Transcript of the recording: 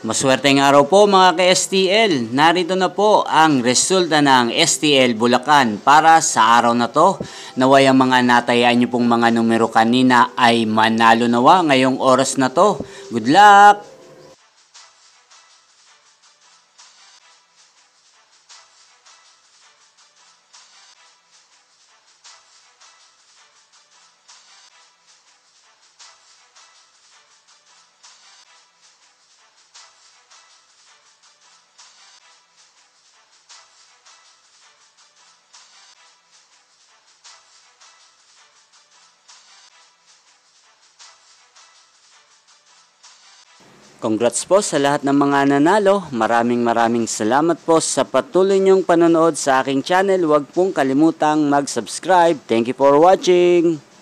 Maswerteng araw po mga ka-STL. Narito na po ang resulta ng STL Bulacan para sa araw na to. Naway ang mga natayaan nyo pong mga numero kanina ay manalo nawa ngayong oras na to. Good luck! Congrats po sa lahat ng mga nanalo. Maraming salamat po sa patuloy niyong panonood sa aking channel. Huwag pong kalimutang mag-subscribe. Thank you for watching!